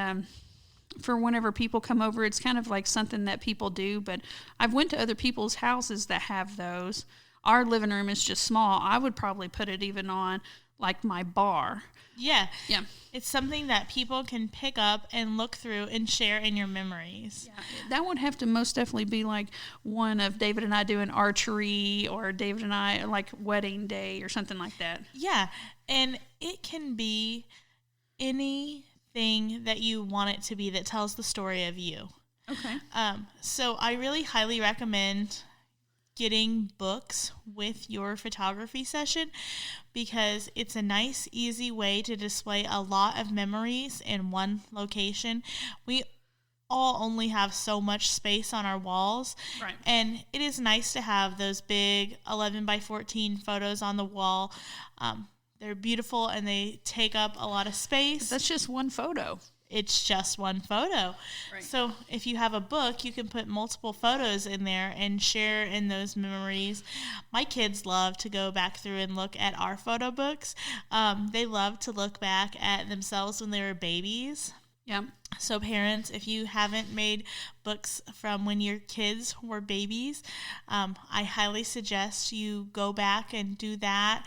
A: for whenever people come over, it's kind of like something that people do. But I've went to other people's houses that have those. Our living room is just small. I would probably put it even on like my bar.
B: Yeah.
A: Yeah.
B: It's something that people can pick up and look through and share in your memories.
A: Yeah. That would have to most definitely be like one of David and I doing archery, or David and I like wedding day or something like that.
B: Yeah. And it can be anything that you want it to be that tells the story of you.
A: Okay.
B: So I really highly recommend getting books with your photography session, because it's a nice, easy way to display a lot of memories in one location. We all only have so much space on our walls.
A: Right.
B: And it is nice to have those big 11 by 14 photos on the wall. They're beautiful and they take up a lot of space.
A: That's just one photo.
B: It's just one photo.
A: Right.
B: So if you have a book, you can put multiple photos in there and share in those memories. My kids love to go back through and look at our photo books. They love to look back at themselves when they were babies.
A: Yeah.
B: So parents, if you haven't made books from when your kids were babies, I highly suggest you go back and do that,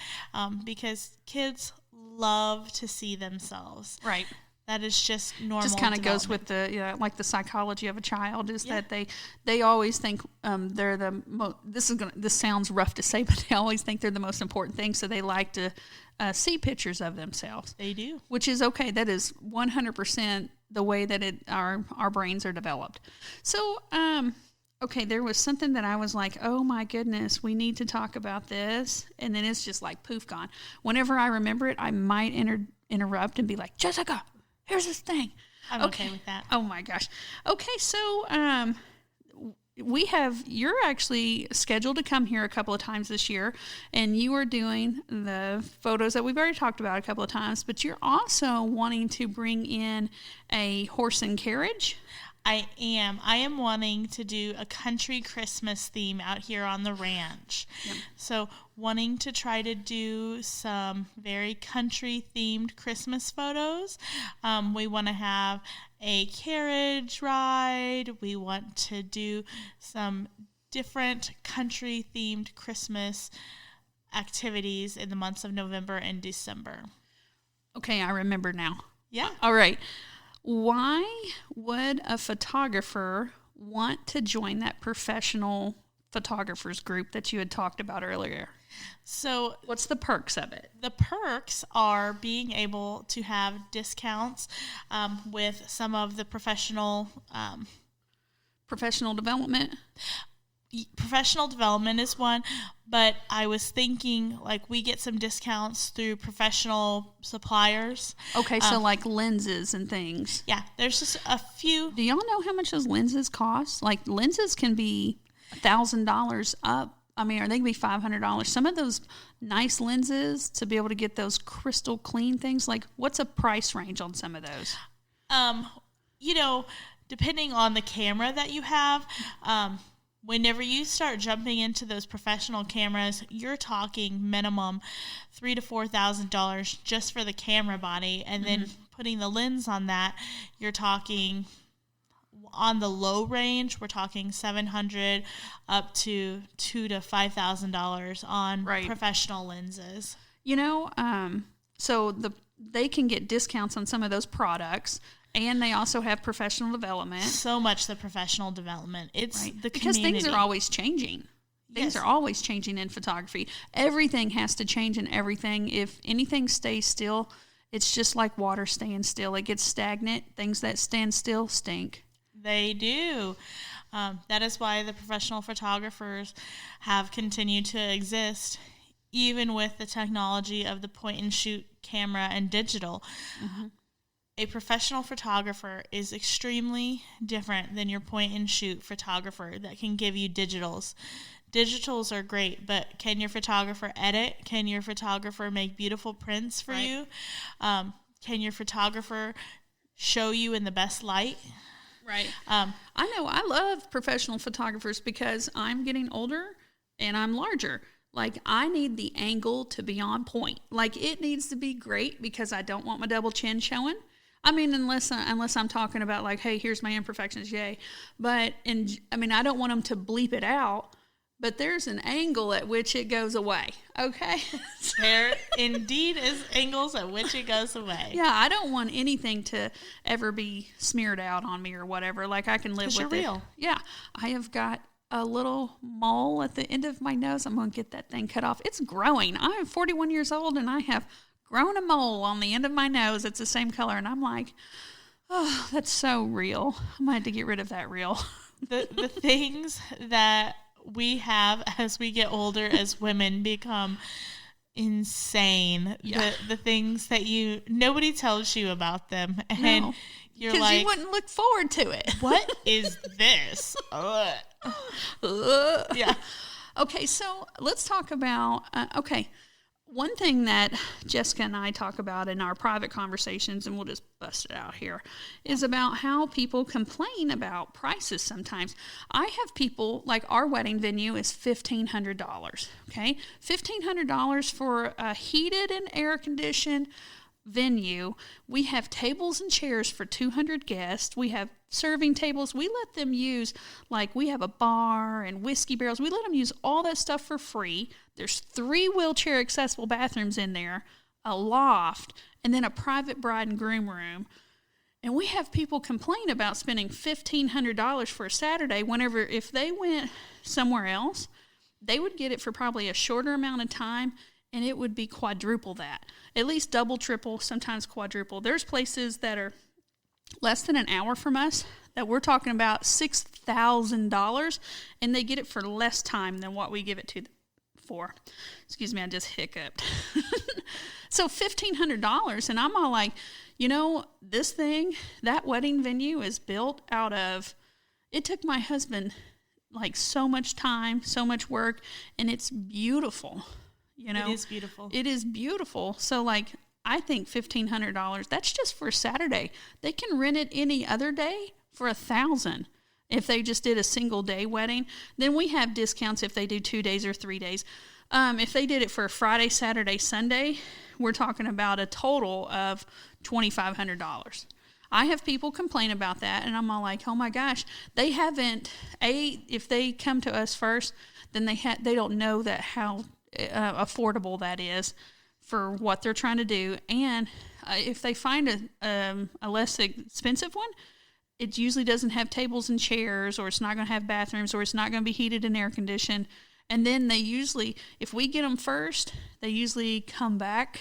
B: because kids love to see themselves.
A: Right.
B: That is just normal.
A: Just kind of goes with the like the psychology of a child is
B: Yeah.
A: that they always think they're the this sounds rough to say, but they always think they're the most important thing, so they like to see pictures of themselves.
B: They do.
A: Which is okay. That is 100% the way that our brains are developed. So okay, there was something that I was like, oh my goodness, we need to talk about this, and then it's just like poof gone. Whenever I remember it, I might interrupt and be like, Jessica, here's this thing.
B: I'm okay with that.
A: Oh my gosh. Okay, so you're actually scheduled to come here a couple of times this year, and you are doing the photos that we've already talked about a couple of times, but you're also wanting to bring in a horse and carriage.
B: I am wanting to do a country Christmas theme out here on the ranch.
A: Yep.
B: So wanting to try to do some very country themed Christmas photos. We want to have a carriage ride. We want to do some different country themed Christmas activities in the months of November and December.
A: Okay, I remember now.
B: Yeah.
A: All right. Why would a photographer want to join that professional photographers group that you had talked about earlier?
B: So
A: what's the perks of it?
B: The perks are being able to have discounts with some of the professional
A: development.
B: Professional development is one, but I was thinking like we get some discounts through professional suppliers.
A: Okay, so like lenses and things.
B: Yeah, there's just a few.
A: Do y'all know how much those lenses cost? Like lenses can be $1,000 up. I mean, or they can be $500. Some of those nice lenses to be able to get those crystal clean things. Like, what's a price range on some of those?
B: Depending on the camera that you have, whenever you start jumping into those professional cameras, you're talking minimum $3,000 to $4,000 just for the camera body, and then putting the lens on that, you're talking on the low range. We're talking $700 up to $2,000 to $5,000 on professional lenses.
A: So they can get discounts on some of those products. And they also have professional development.
B: So much the professional development. It's the
A: because
B: community.
A: Things are always changing. Things are always changing in photography. Everything has to change in everything. If anything stays still, it's just like water staying still. It gets stagnant. Things that stand still stink.
B: They do. That is why the professional photographers have continued to exist, even with the technology of the point-and-shoot camera and digital. Mm-hmm. A professional photographer is extremely different than your point-and-shoot photographer that can give you digitals. Digitals are great, but can your photographer edit? Can your photographer make beautiful prints for you? Can your photographer show you in the best light?
A: Right. I know I love professional photographers because I'm getting older and I'm larger. Like, I need the angle to be on point. Like, it needs to be great because I don't want my double chin showing. I mean, unless I'm talking about like, hey, here's my imperfections, yay. But I don't want them to bleep it out. but there's an angle at which it goes away, okay?
B: There indeed is angles at which it goes away.
A: Yeah, I don't want anything to ever be smeared out on me or whatever. Like, I can live with
B: you're
A: it.
B: real.
A: Yeah, I have got a little mole at the end of my nose. I'm going to get that thing cut off. It's growing. I am 41 years old, and I have grown a mole on the end of my nose. It's the same color, and I'm like, oh, that's so real. I might have to get rid of that reel.
B: The things that we have as we get older as women become insane.
A: Yeah.
B: The things that nobody tells you about them, and
A: No,
B: you're
A: because
B: like,
A: you wouldn't look forward to it.
B: what is this? Ugh. Yeah.
A: Okay, so let's talk about, one thing that Jessica and I talk about in our private conversations, and we'll just bust it out here, is about how people complain about prices sometimes. I have people, like our wedding venue is $1,500, okay? $1,500 for a heated and air-conditioned venue. We have tables and chairs for 200 guests. We have serving tables. We let them use, like, we have a bar and whiskey barrels. We let them use all that stuff for free. There's 3 wheelchair accessible bathrooms in there, a loft, and then a private bride and groom room. And we have people complain about spending $1,500 for a Saturday whenever, if they went somewhere else, they would get it for probably a shorter amount of time, and it would be quadruple that. At least double, triple, sometimes quadruple. There's places that are less than an hour from us that we're talking about $6,000, and they get it for less time than what we give it to for. Excuse me, I just hiccuped. So $1,500, and I'm all like, this thing, that wedding venue is built out of, it took my husband like so much time, so much work, and it's beautiful. It
B: is beautiful.
A: It is beautiful. So, like, I think $1,500, that's just for Saturday. They can rent it any other day for $1,000 if they just did a single day wedding. Then we have discounts if they do 2 days or 3 days. If they did it for Friday, Saturday, Sunday, we're talking about a total of $2,500. I have people complain about that, and I'm all like, oh my gosh, they haven't, if they come to us first, then they don't know that how affordable that is for what they're trying to do. And if they find a less expensive one, it usually doesn't have tables and chairs, or it's not going to have bathrooms, or it's not going to be heated and air conditioned. And then they usually, if we get them first, they usually come back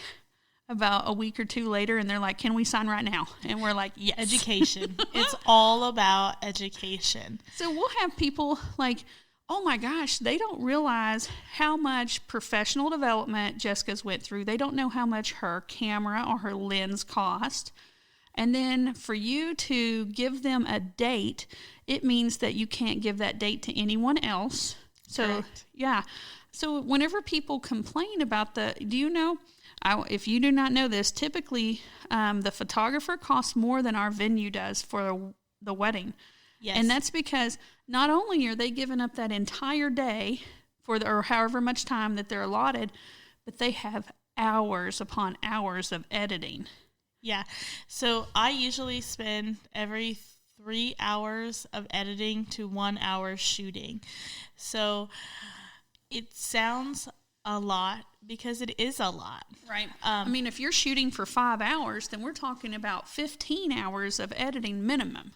A: about a week or 2 later, and they're like, can we sign right now? And we're like, yes.
B: Education. It's all about education.
A: So we'll have people like, oh my gosh, they don't realize how much professional development Jessica's went through. They don't know how much her camera or her lens cost. And then for you to give them a date, it means that you can't give that date to anyone else. So,
B: correct.
A: Yeah. So whenever people complain about if you do not know this, typically the photographer costs more than our venue does for the wedding.
B: Yes.
A: And that's because not only are they giving up that entire day or however much time that they're allotted, but they have hours upon hours of editing.
B: Yeah. So I usually spend every 3 hours of editing to 1 hour shooting. So it sounds a lot because it is a lot.
A: Right. If you're shooting for 5 hours, then we're talking about 15 hours of editing minimum.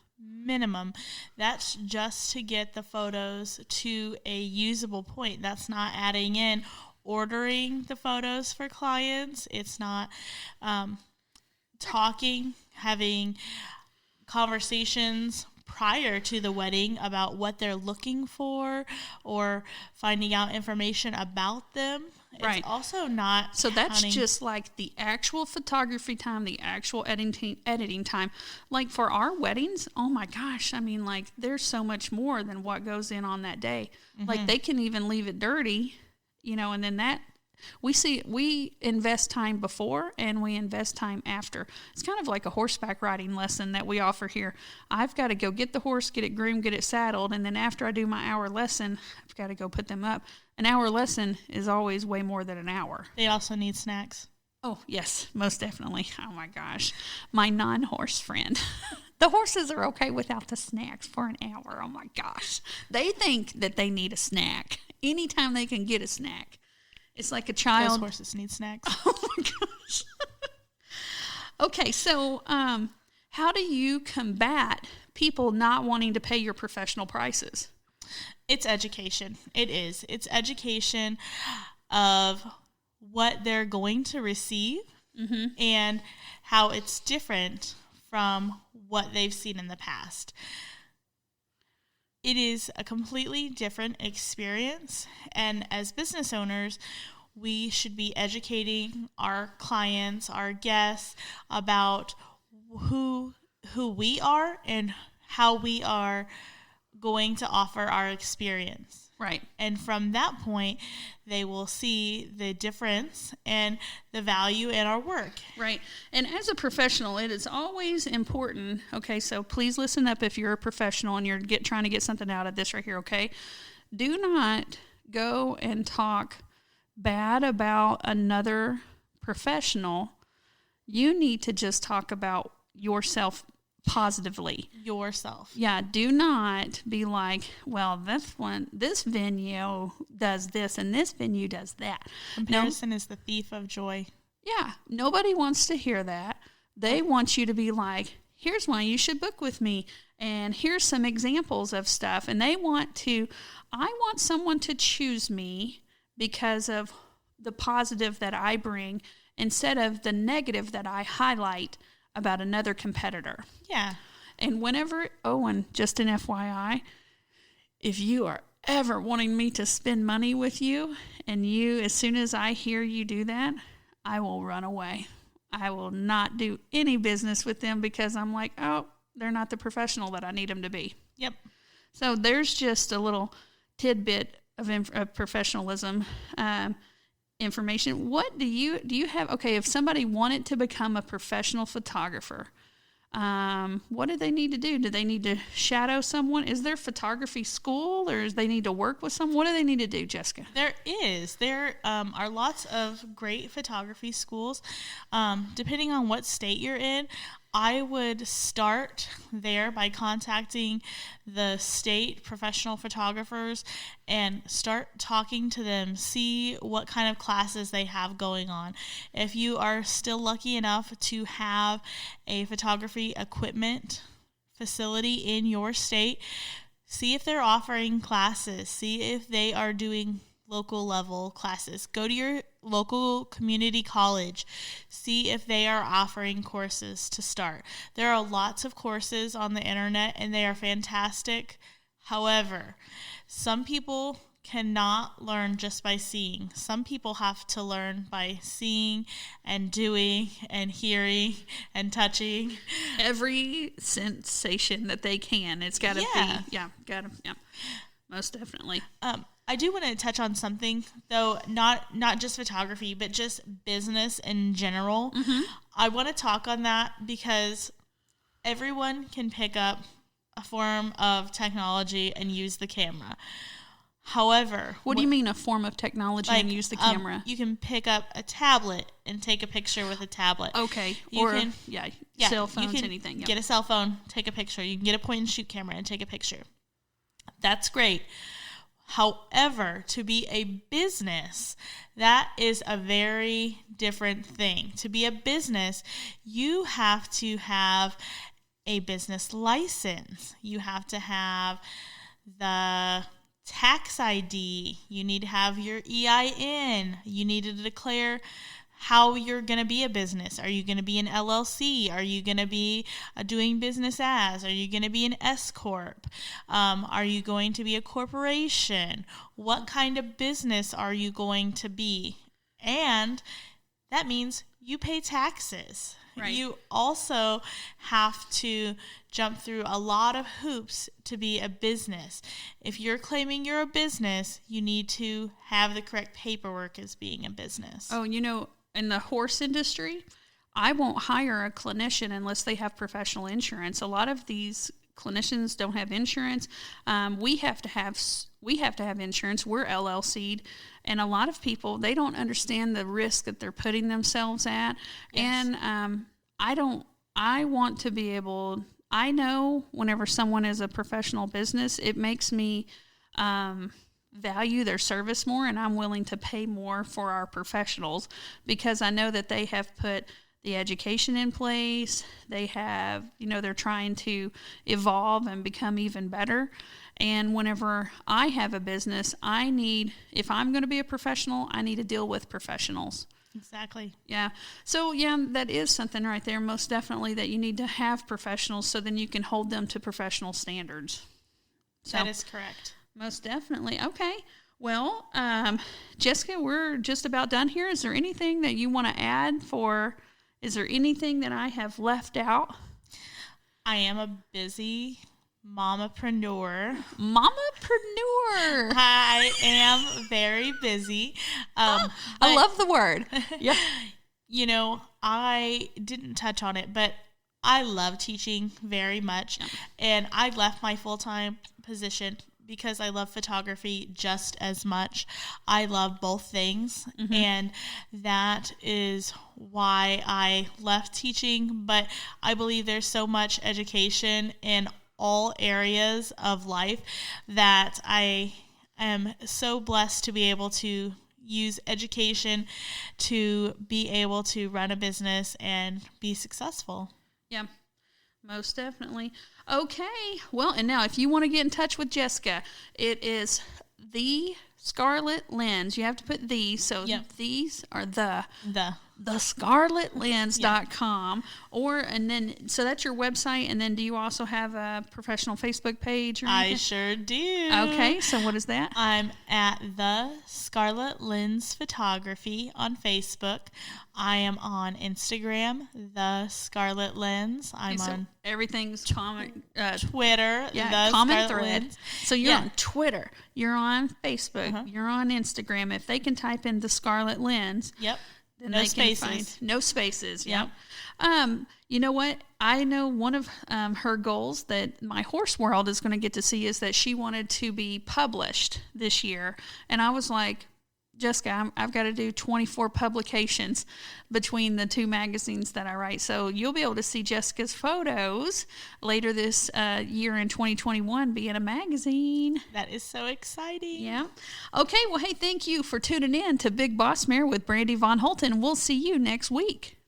A: That's just to get the photos to a usable point. That's not adding in ordering the photos for clients. It's not talking, having conversations prior to the wedding about what they're looking for or finding out information about them. Right.
B: It's also not
A: so that's just like the actual photography time, the actual editing time. Like for our weddings, oh my gosh, there's so much more than what goes in on that day. Mm-hmm. Like they can even leave it dirty, and then that we invest time before and we invest time after. It's kind of like a horseback riding lesson that we offer here. I've got to go get the horse, get it groomed, get it saddled, and then after I do my hour lesson, I've got to go put them up. An hour lesson is always way more than an hour.
B: They also need snacks.
A: Oh, yes, most definitely. Oh, my gosh. My non-horse friend. The horses are okay without the snacks for an hour. Oh, my gosh. They think that they need a snack. anytime they can get a snack. It's like a
B: Those
A: child.
B: horses need snacks.
A: Oh my gosh. Okay, so how do you combat people not wanting to pay your professional prices?
B: It's education. It is. It's education of what they're going to receive and how it's different from what they've seen in the past. It is a completely different experience, and as business owners, we should be educating our clients, our guests, about who we are and how we are going to offer our experience.
A: Right.
B: And from that point, they will see the difference and the value in our work.
A: Right. And as a professional, it is always important. Okay, so please listen up if you're a professional and you're trying to get something out of this right here, okay? Do not go and talk bad about another professional. You need to just talk about yourself positively.
B: Yourself.
A: Yeah, do not be like, well, this venue does this and this venue does that.
B: Comparison is the thief of joy.
A: Yeah, nobody wants to hear that. They want you to be like, here's why you should book with me, and here's some examples of stuff. And I want someone to choose me because of the positive that I bring instead of the negative that I highlight about another competitor.
B: Yeah.
A: And and just an FYI, if you are ever wanting me to spend money with you, and as soon as I hear you do that, I will run away. I will not do any business with them because I'm like, oh, they're not the professional that I need them to be.
B: Yep.
A: So there's just a little tidbit of professionalism information. What do you have? Okay, if somebody wanted to become a professional photographer, what do they need to do? Do they need to shadow someone? Is there photography school, or do they need to work with someone? What do they need to do, Jessica?
B: There is. There are lots of great photography schools. Depending on what state you're in, I would start there by contacting the state professional photographers and start talking to them, see what kind of classes they have going on. If you are still lucky enough to have a photography equipment facility in your state, see if they're offering classes, see if they are doing local level classes. Go to your local community college, see if they are offering courses to start. There are lots of courses on the internet and they are fantastic. However, some people cannot learn just by seeing. Some people have to learn by seeing and doing and hearing and touching.
A: Every sensation that they can. It's got to be. Yeah, most definitely.
B: I do want to touch on something, though, not just photography, but just business in general. Mm-hmm. I want to talk on that because everyone can pick up a form of technology and use the camera. However...
A: What do you mean a form of technology and use the camera?
B: You can pick up a tablet and take a picture with a tablet.
A: Okay. Cell phones, anything. Yep.
B: Get a cell phone, take a picture. You can get a point-and-shoot camera and take a picture. That's great. However, to be a business, that is a very different thing. To be a business, you have to have a business license. You have to have the tax ID. You need to have your EIN. You need to declare how you're going to be a business. Are you going to be an LLC? Are you going to be doing business as? Are you going to be an S Corp? Are you going to be a corporation? What kind of business are you going to be? And that means you pay taxes. Right. You also have to jump through a lot of hoops to be a business. If you're claiming you're a business, you need to have the correct paperwork as being a business.
A: Oh, in the horse industry, I won't hire a clinician unless they have professional insurance. A lot of these clinicians don't have insurance. We have to have insurance. We're LLC'd, and a lot of people, they don't understand the risk that they're putting themselves at. Yes. And I want to be able. I know whenever someone is a professional business, it makes me value their service more, and I'm willing to pay more for our professionals because I know that they have put the education in place. They have, they're trying to evolve and become even better. And whenever I have a business, if I'm going to be a professional, I need to deal with professionals.
B: Exactly.
A: Yeah. So, that is something right there, most definitely, that you need to have professionals so then you can hold them to professional standards. So,
B: that is correct.
A: Most definitely. Okay. Well, Jessica, we're just about done here. Is there anything that you want to add is there anything that I have left out?
B: I am a busy mommapreneur.
A: Mommapreneur.
B: I am very busy.
A: I love the word. Yeah.
B: I didn't touch on it, but I love teaching very much. Yeah. And I left my full-time position because I love photography just as much. I love both things. Mm-hmm. And that is why I left teaching. But I believe there's so much education in all areas of life that I am so blessed to be able to use education to be able to run a business and be successful.
A: Yeah, most definitely. Okay, well, and now if you want to get in touch with Jessica, it is The Scarlet Lens. You have to put the, so
B: yep.
A: These are thescarletlens.com. So that's your website, and then do you also have a professional Facebook page or anything?
B: I sure do.
A: Okay, so what is that?
B: I'm at The Scarlet Lens Photography on Facebook. I am on Instagram, The Scarlet Lens. On
A: everything's
B: Twitter.
A: Yeah, common thread. So you're on Twitter, you're on Facebook, you're on Instagram. If they can type in The Scarlet Lens,
B: yep.
A: Then
B: no
A: they
B: spaces.
A: Can find no spaces.
B: Yep.
A: You know what? I know one of her goals that my horse world is going to get to see is that she wanted to be published this year. And I was like, Jessica, I've got to do 24 publications between the two magazines that I write. So you'll be able to see Jessica's photos later this year in 2021 be in a magazine.
B: That is so exciting.
A: Yeah. Okay. Well, hey, thank you for tuning in to Big Boss Mare with Brandy Von Holten. We'll see you next week.